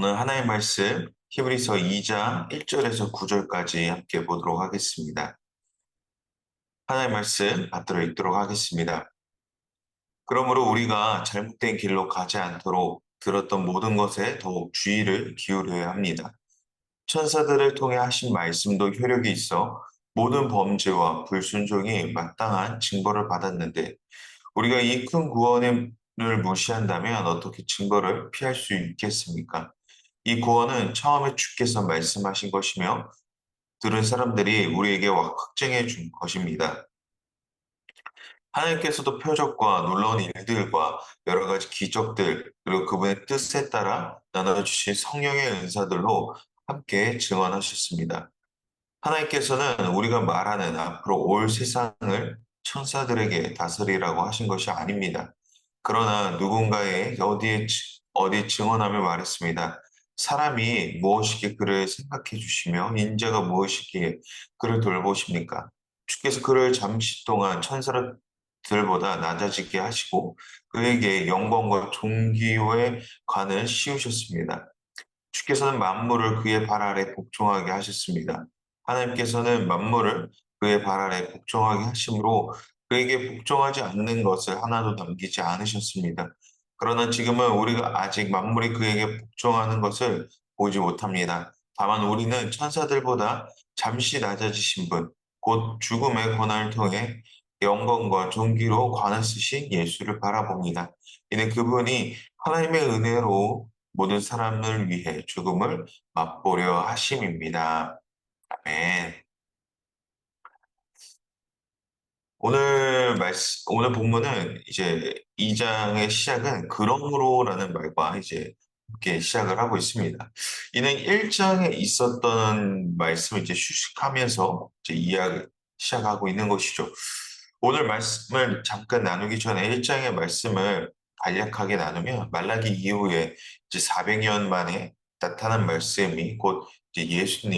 오늘 하나의 말씀 히브리서 2장 1절에서 9절까지 함께 보도록 하겠습니다. 하나의 말씀 받들어 읽도록 하겠습니다. 그러므로 우리가 잘못된 길로 가지 않도록 들었던 모든 것에 더욱 주의를 기울여야 합니다. 천사들을 통해 하신 말씀도 효력이 있어 모든 범죄와 불순종이 마땅한 징벌을 받았는데 우리가 이 큰 구원을 무시한다면 어떻게 징벌을 피할 수 있겠습니까? 이 구원은 처음에 주께서 말씀하신 것이며 들은 사람들이 우리에게 확증해 준 것입니다. 하나님께서도 표적과 놀라운 일들과 여러 가지 기적들, 그리고 그분의 뜻에 따라 나눠주신 성령의 은사들로 함께 증언하셨습니다. 하나님께서는 우리가 말하는 앞으로 올 세상을 천사들에게 다스리라고 하신 것이 아닙니다. 그러나 누군가의 어디 증언하며 말했습니다. 사람이 무엇이기에 그를 생각해 주시며 인자가 무엇이기에 그를 돌보십니까? 주께서 그를 잠시 동안 천사들보다 낮아지게 하시고 그에게 영광과 존귀의 관을 씌우셨습니다. 주께서는 만물을 그의 발 아래 복종하게 하셨습니다. 하나님께서는 만물을 그의 발 아래 복종하게 하심으로 그에게 복종하지 않는 것을 하나도 남기지 않으셨습니다. 그러나 지금은 우리가 아직 만물이 그에게 복종하는 것을 보지 못합니다. 다만 우리는 천사들보다 잠시 낮아지신 분, 곧 죽음의 고난을 통해 영광과 존귀로 관을 쓰신 예수를 바라봅니다. 이는 그분이 하나님의 은혜로 모든 사람을 위해 죽음을 맛보려 하심입니다. 아멘. 오늘 본문은 이제 2장의 시작은 그러므로라는 말과 이제 함께 시작을 하고 있습니다. 이는 1장에 있었던 말씀을 이제 휴식하면서 이제 이야기 시작하고 있는 것이죠. 오늘 말씀을 잠깐 나누기 전에 1장의 말씀을 간략하게 나누면 말라기 이후에 이제 400년 만에 나타난 말씀이 곧 이제 예수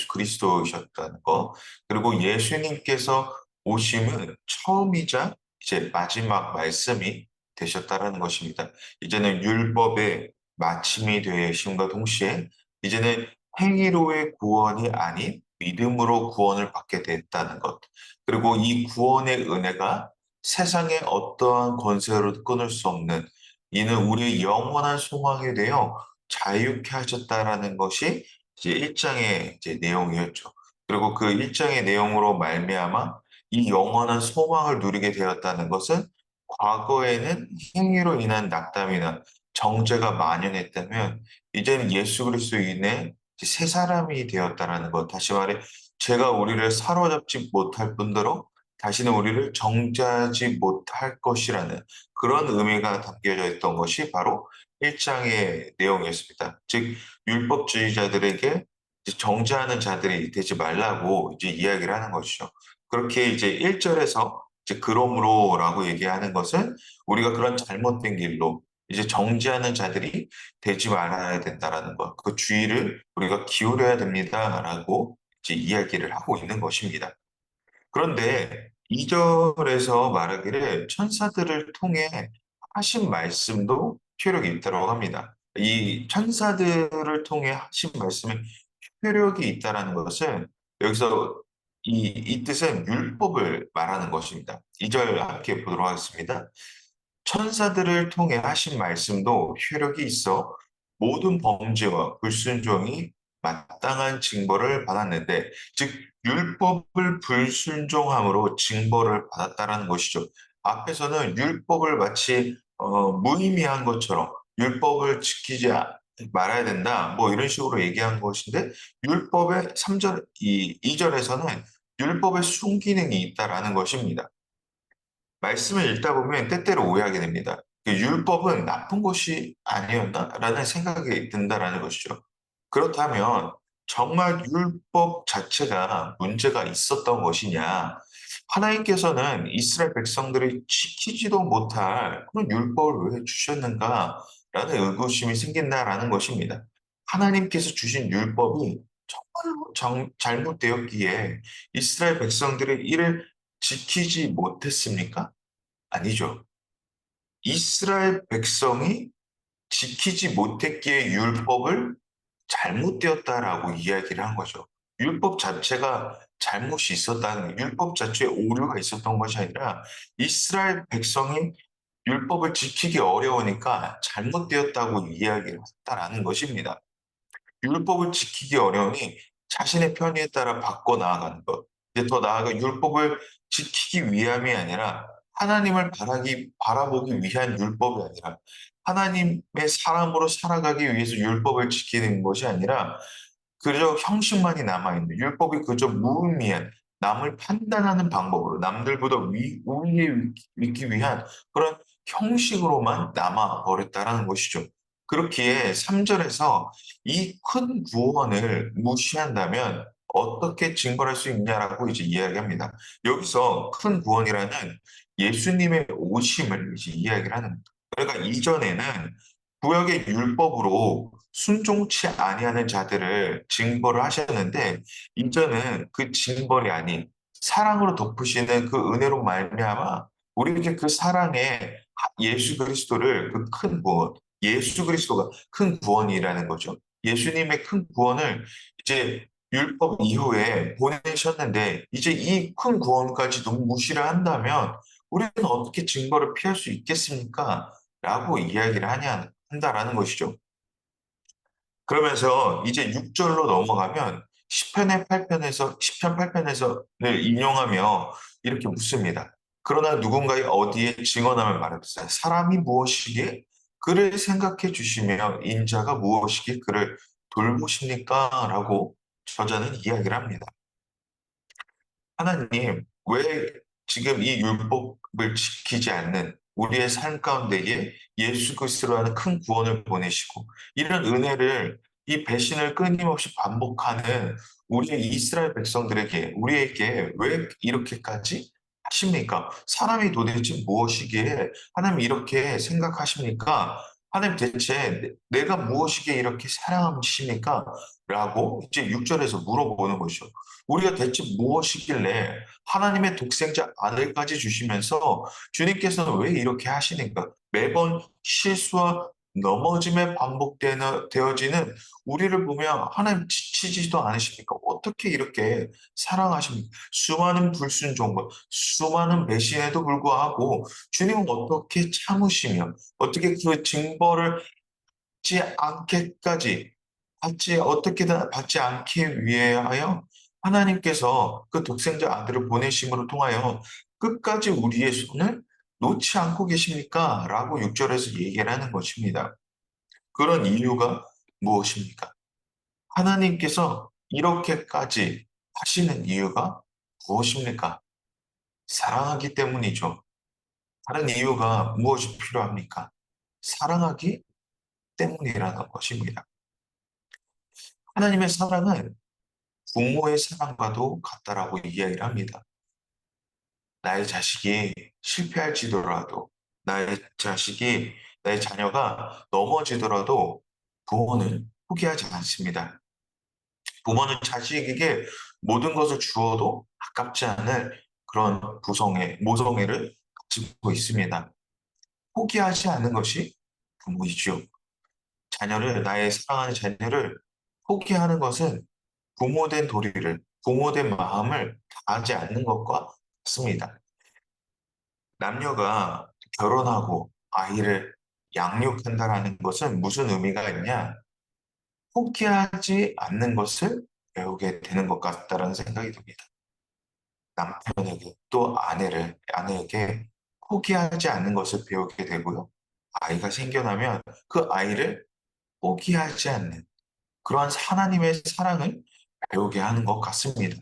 그리스도이셨다는 거, 그리고 예수님께서 오심은 처음이자 이제 마지막 말씀이 되셨다라는 것입니다. 이제는 율법의 마침이 되심과 동시에 이제는 행위로의 구원이 아닌 믿음으로 구원을 받게 됐다는 것. 그리고 이 구원의 은혜가 세상의 어떠한 권세로도 끊을 수 없는 이는 우리의 영원한 소망이 되어 자유케 하셨다라는 것이 이제 1장의 이제 내용이었죠. 그리고 그 1장의 내용으로 말미암아 이 영원한 소망을 누리게 되었다는 것은 과거에는 행위로 인한 낙담이나 정죄가 만연했다면 이제는 예수 그리스도로 인해 이제 새 사람이 되었다라는 것. 다시 말해 죄가 우리를 사로잡지 못할 뿐더러 다시는 우리를 정죄하지 못할 것이라는 그런 의미가 담겨져 있던 것이 바로 1장의 내용이었습니다. 즉 율법주의자들에게 이제 정죄하는 자들이 되지 말라고 이제 이야기를 하는 것이죠. 그렇게 이제 1절에서 이제 그러므로라고 얘기하는 것은 우리가 그런 잘못된 길로 이제 정지하는 자들이 되지 말아야 된다라는 것, 그 주의를 우리가 기울여야 됩니다라고 이제 이야기를 하고 있는 것입니다. 그런데 2절에서 말하기를 천사들을 통해 하신 말씀도 효력이 있다고 합니다. 이 천사들을 통해 하신 말씀에 효력이 있다라는 것은 여기서 이 뜻은 율법을 말하는 것입니다. 2절 함께 보도록 하겠습니다. 천사들을 통해 하신 말씀도 효력이 있어 모든 범죄와 불순종이 마땅한 징벌을 받았는데, 즉 율법을 불순종함으로 징벌을 받았다라는 것이죠. 앞에서는 율법을 마치 무의미한 것처럼 율법을 지키지 말아야 된다, 뭐 이런 식으로 얘기한 것인데 율법의 3절, 2절에서는 율법의 순기능이 있다라는 것입니다. 말씀을 읽다 보면 때때로 오해하게 됩니다. 그 율법은 나쁜 것이 아니었나라는 생각이 든다라는 것이죠. 그렇다면 정말 율법 자체가 문제가 있었던 것이냐? 하나님께서는 이스라엘 백성들이 지키지도 못할 그런 율법을 왜 주셨는가라는 의구심이 생긴다라는 것입니다. 하나님께서 주신 율법이 정말로 잘못되었기에 이스라엘 백성들이 이를 지키지 못했습니까? 아니죠. 이스라엘 백성이 지키지 못했기에 율법을 잘못되었다라고 이야기를 한 거죠. 율법 자체가 잘못이 있었다는, 율법 자체에 오류가 있었던 것이 아니라 이스라엘 백성이 율법을 지키기 어려우니까 잘못되었다고 이야기를 했다라는 것입니다. 율법을 지키기 어려우니 자신의 편의에 따라 바꿔 나아가는 것. 이제 더 나아가 율법을 지키기 위함이 아니라 하나님을 바라보기 위한 율법이 아니라 하나님의 사람으로 살아가기 위해서 율법을 지키는 것이 아니라 그저 형식만이 남아있는 율법이 그저 무의미한 남을 판단하는 방법으로 남들보다 우위에 있기 위한 그런 형식으로만 남아 버렸다라는 것이죠. 그렇기에 3절에서 이 큰 구원을 무시한다면 어떻게 징벌할 수 있냐라고 이제 이야기합니다. 여기서 큰 구원이라는 예수님의 오심을 이제 이야기를 하는 겁니다. 그러니까 이전에는 구약의 율법으로 순종치 아니하는 자들을 징벌을 하셨는데 이제는 그 징벌이 아닌 사랑으로 덮으시는 그 은혜로 말미암아 우리에게 그 사랑의 예수 그리스도를 그 큰 구원, 예수 그리스도가 큰 구원이라는 거죠. 예수님의 큰 구원을 이제 율법 이후에 보내셨는데 이제 이 큰 구원까지도 무시를 한다면 우리는 어떻게 징벌을 피할 수 있겠습니까? 라고 이야기를 한다라는 것이죠. 그러면서 이제 6절로 넘어가면 시편의 8편에서 시편 8편에서를 인용하며 이렇게 묻습니다. 그러나 누군가의 어디에 증언함을 말합니다. 사람이 무엇이기에 그를 생각해 주시며 인자가 무엇이기에 그를 돌보십니까? 라고 저자는 이야기를 합니다. 하나님, 왜 지금 이 율법을 지키지 않는 우리의 삶 가운데에 예수 그리스도라는 큰 구원을 보내시고 이런 은혜를 이 배신을 끊임없이 반복하는 우리의 이스라엘 백성들에게 우리에게 왜 이렇게까지 하십니까? 사람이 도대체 무엇이기에 하나님 이렇게 생각하십니까? 하나님 대체 내가 무엇이기에 이렇게 사랑하십니까? 라고 이제 6절에서 물어보는 것이죠. 우리가 대체 무엇이길래 하나님의 독생자 아들까지 주시면서 주님께서는 왜 이렇게 하시는가? 매번 실수와 넘어짐에 반복되어지는 우리를 보면 하나님 지치지도 않으십니까? 어떻게 이렇게 사랑하십니까? 수많은 불순종과 수많은 배신에도 불구하고 주님은 어떻게 참으시며 어떻게 그 징벌을 받지 않게까지 어떻게든 받지 않기 위하여 하나님께서 그 독생자 아들을 보내심으로 통하여 끝까지 우리의 손을 놓지 않고 계십니까? 라고 6절에서 얘기를 하는 것입니다. 그런 이유가 무엇입니까? 하나님께서 이렇게까지 하시는 이유가 무엇입니까? 사랑하기 때문이죠. 다른 이유가 무엇이 필요합니까? 사랑하기 때문이라는 것입니다. 하나님의 사랑은 부모의 사랑과도 같다라고 이야기를 합니다. 나의 자식이 실패할지더라도, 나의 자녀가 넘어지더라도 부모는 포기하지 않습니다. 부모는 자식에게 모든 것을 주어도 아깝지 않을 그런 모성애를 가지고 있습니다. 포기하지 않는 것이 부모이죠. 나의 사랑하는 자녀를 포기하는 것은 부모된 마음을 다하지 않는 것과 같습니다. 남녀가 결혼하고 아이를 양육한다라는 것은 무슨 의미가 있냐? 포기하지 않는 것을 배우게 되는 것 같다라는 생각이 듭니다. 남편에게 또 아내에게 포기하지 않는 것을 배우게 되고요. 아이가 생겨나면 그 아이를 포기하지 않는 그러한 하나님의 사랑을 배우게 하는 것 같습니다.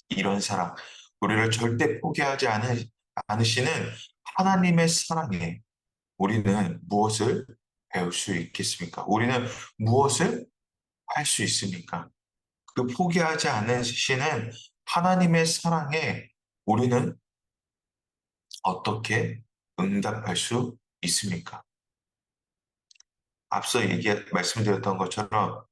이런 사랑, 우리를 절대 않으시는 하나님의 사랑에 우리는 무엇을 배울 수 있겠습니까? 우리는 무엇을 할 수 있습니까? 그 포기하지 않으시는 하나님의 사랑에 우리는 어떻게 응답할 수 있습니까? 앞서 말씀드렸던 것처럼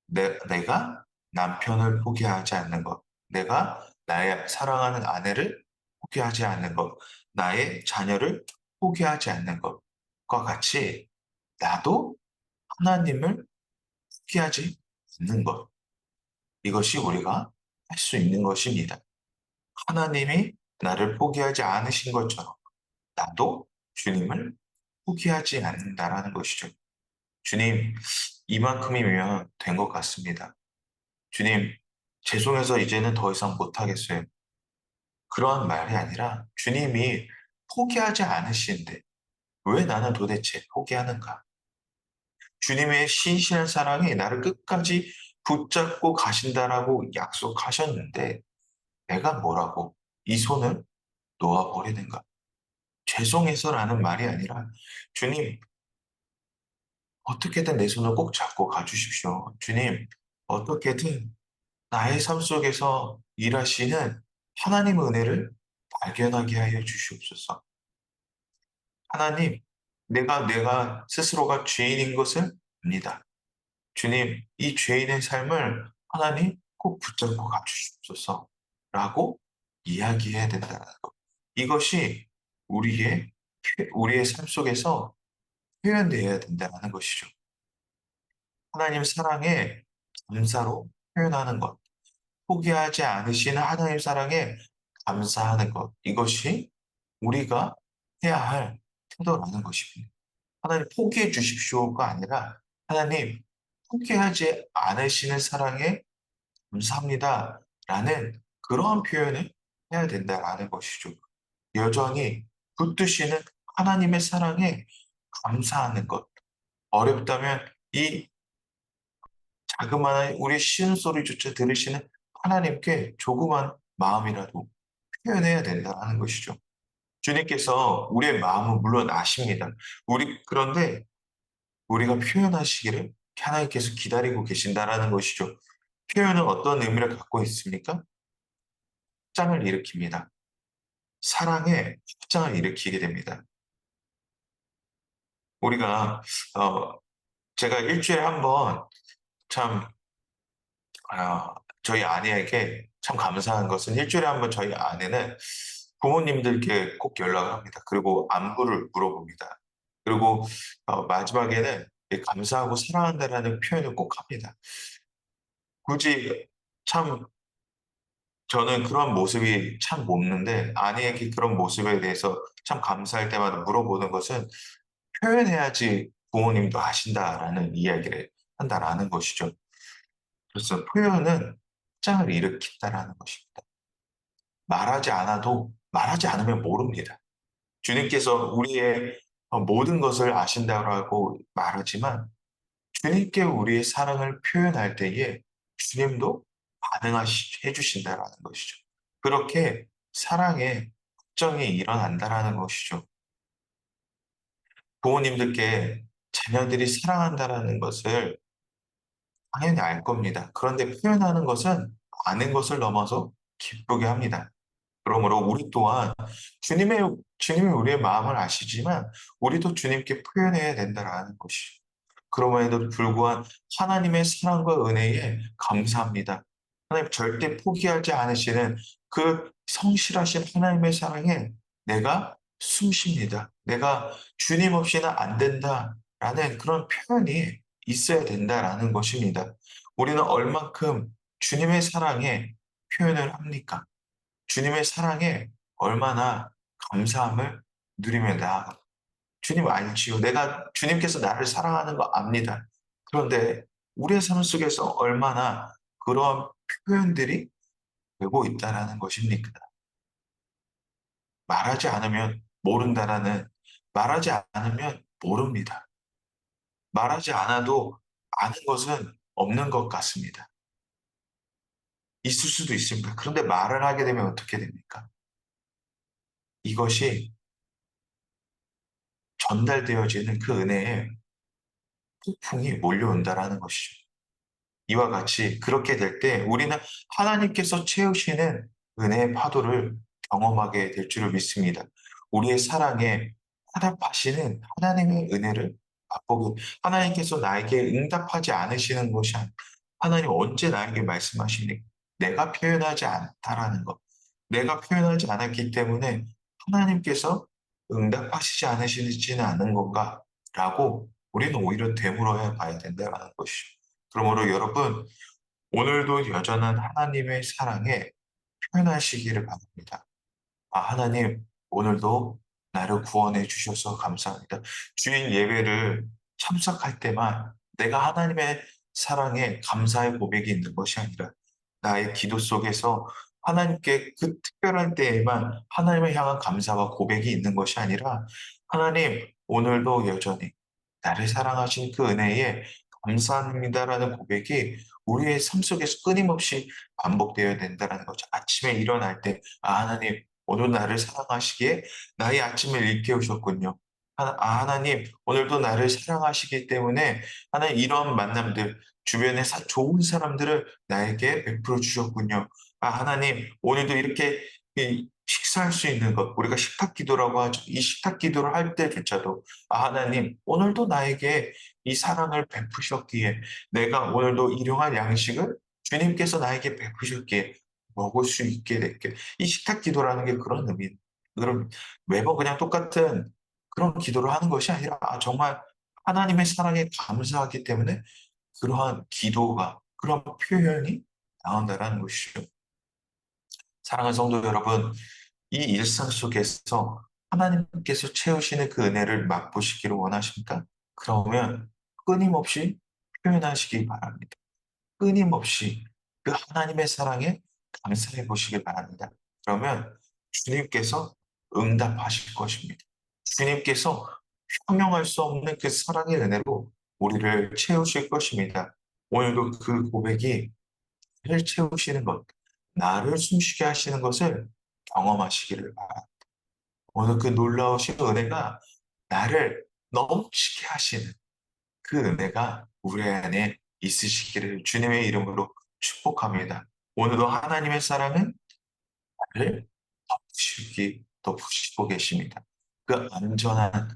내가 남편을 포기하지 않는 것, 내가 나의 사랑하는 아내를 포기하지 않는 것, 나의 자녀를 포기하지 않는 것과 같이 나도 하나님을 포기하지 않는 것. 이것이 우리가 할 수 있는 것입니다. 하나님이 나를 포기하지 않으신 것처럼 나도 주님을 포기하지 않는다라는 것이죠. 주님, 이만큼이면 된 것 같습니다. 주님, 죄송해서 이제는 더 이상 못하겠어요. 그런 말이 아니라 주님이 포기하지 않으시는데 왜 나는 도대체 포기하는가? 주님의 신실한 사랑이 나를 끝까지 붙잡고 가신다라고 약속하셨는데 내가 뭐라고 이 손을 놓아버리는가? 죄송해서라는 말이 아니라 주님, 어떻게든 내 손을 꼭 잡고 가주십시오. 주님, 어떻게든 나의 삶 속에서 일하시는 하나님의 은혜를 발견하게 하여 주시옵소서. 하나님, 내가 스스로가 죄인인 것을 압니다. 주님, 이 죄인의 삶을 하나님 꼭 붙잡고 가주시옵소서. 라고 이야기해야 된다는 것. 이것이 우리의 삶 속에서 표현되어야 된다는 것이죠. 하나님 사랑에 감사로 표현하는 것. 포기하지 않으시는 하나님 사랑에 감사하는 것. 이것이 우리가 해야 할 태도라는 것입니다. 하나님 포기해 주십시오가 아니라 하나님 포기하지 않으시는 사랑에 감사합니다. 라는 그러한 표현을 해야 된다라는 것이죠. 여전히 붙드시는 하나님의 사랑에 감사하는 것. 어렵다면 이 자그마한 우리의 신음소리조차 들으시는 하나님께 조그만 마음이라도 표현해야 된다는 것이죠. 주님께서 우리의 마음은 물론 아십니다. 그런데 우리가 표현하시기를 하나님께서 기다리고 계신다라는 것이죠. 표현은 어떤 의미를 갖고 있습니까? 확장을 일으킵니다. 사랑의 확장을 일으키게 됩니다. 우리가 어, 제가 일주일에 한 번 참 저희 아내에게 참 감사한 것은 일주일에 한 번 저희 아내는 부모님들께 꼭 연락을 합니다. 그리고 안부를 물어봅니다. 그리고 마지막에는 감사하고 사랑한다라는 표현을 꼭 합니다. 굳이 참 저는 그런 모습이 참 없는데 아내에게 그런 모습에 대해서 참 감사할 때마다 물어보는 것은 표현해야지 부모님도 아신다라는 이야기를 한다라는 것이죠. 그래서 표현은 확장을 일으킨다라는 것입니다. 말하지 않으면 모릅니다. 주님께서 우리의 모든 것을 아신다고 말하지만 주님께 우리의 사랑을 표현할 때에 주님도 반응해 주신다라는 것이죠. 그렇게 사랑의 확정이 일어난다라는 것이죠. 부모님들께 자녀들이 사랑한다라는 것을 당연히 알 겁니다. 그런데 표현하는 것은 아는 것을 넘어서 기쁘게 합니다. 그러므로 우리 또한 주님이 우리의 마음을 아시지만 우리도 주님께 표현해야 된다라는 것이. 그럼에도 불구한 하나님의 사랑과 은혜에 감사합니다. 하나님 절대 포기하지 않으시는 그 성실하신 하나님의 사랑에 내가 숨쉽니다. 내가 주님 없이는 안 된다라는 그런 표현이 있어야 된다라는 것입니다. 우리는 얼만큼 주님의 사랑에 표현을 합니까? 주님의 사랑에 얼마나 감사함을 누리며 나아가. 주님 알지요. 내가 주님께서 나를 사랑하는 거 압니다. 그런데 우리의 삶 속에서 얼마나 그런 표현들이 되고 있다라는 것입니까? 말하지 않으면 모른다라는 말하지 않으면 모릅니다. 말하지 않아도 아는 것은 없는 것 같습니다. 있을 수도 있습니다. 그런데 말을 하게 되면 어떻게 됩니까? 이것이 전달되어지는 그 은혜에 폭풍이 몰려온다라는 것이죠. 이와 같이 그렇게 될 때 우리는 하나님께서 채우시는 은혜의 파도를 경험하게 될 줄을 믿습니다. 우리의 사랑에 화답하시는 하나님의 은혜를 맛보고 하나님께서 나에게 응답하지 않으시는 것이 하나님 언제 나에게 말씀하시니 내가 표현하지 않다라는 것. 내가 표현하지 않았기 때문에 하나님께서 응답하시지 않으시지는 않은 건가? 라고 우리는 오히려 되물어야 봐야 된다는 것이죠. 그러므로 여러분, 오늘도 여전한 하나님의 사랑에 표현하시기를 바랍니다. 아, 하나님, 오늘도 나를 구원해 주셔서 감사합니다. 주일 예배를 참석할 때만 내가 하나님의 사랑에 감사의 고백이 있는 것이 아니라 나의 기도 속에서 하나님께 그 특별한 때에만 하나님을 향한 감사와 고백이 있는 것이 아니라 하나님, 오늘도 여전히 나를 사랑하신 그 은혜에 감사합니다라는 고백이 우리의 삶 속에서 끊임없이 반복되어야 된다는 거죠. 아침에 일어날 때, 아, 하나님, 오늘 나를 사랑하시기에 나의 아침을 일깨우셨군요. 하나님, 오늘도 나를 사랑하시기 때문에 하나님 이런 만남들, 주변에 좋은 사람들을 나에게 베풀어 주셨군요. 아, 하나님, 오늘도 이렇게 이 식사할 수 있는 것, 우리가 식탁 기도라고 하죠. 이 식탁 기도를 할 때조차도, 아, 하나님, 오늘도 나에게 이 사랑을 베푸셨기에 내가 오늘도 일용할 양식을 주님께서 나에게 베푸셨기에 먹을 수 있게 됐게. 이 식탁 기도라는 게 그런 의미, 그런 매번 그냥 똑같은 그런 기도를 하는 것이 아니라 아, 정말 하나님의 사랑에 감사하기 때문에 그러한 기도가, 그런 표현이 나온다라는 것이죠. 사랑하는 성도 여러분, 이 일상 속에서 하나님께서 채우시는 그 은혜를 맛보시기를 원하십니까? 그러면 끊임없이 표현하시기 바랍니다. 끊임없이 그 하나님의 사랑에 감사해 보시길 바랍니다. 그러면 주님께서 응답하실 것입니다. 주님께서 형용할 수 없는 그 사랑의 은혜로 우리를 채우실 것입니다. 오늘도 그 고백이 나를 채우시는 것, 나를 숨쉬게 하시는 것을 경험하시기를 바랍니다. 오늘 그 놀라우신 은혜가 나를 넘치게 하시는 그 은혜가 우리 안에 있으시기를 주님의 이름으로 축복합니다. 오늘도 하나님의 사랑은 나를 덮으시고 계십니다. 그 안전한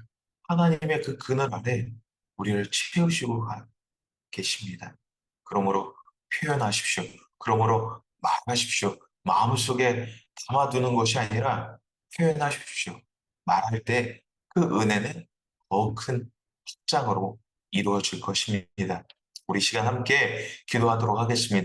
하나님의 그 그늘 아래 우리를 채우시고 계십니다. 그러므로 표현하십시오. 그러므로 말하십시오. 마음속에 담아두는 것이 아니라 표현하십시오. 말할 때 그 은혜는 더 큰 확장으로 이루어질 것입니다. 우리 시간 함께 기도하도록 하겠습니다.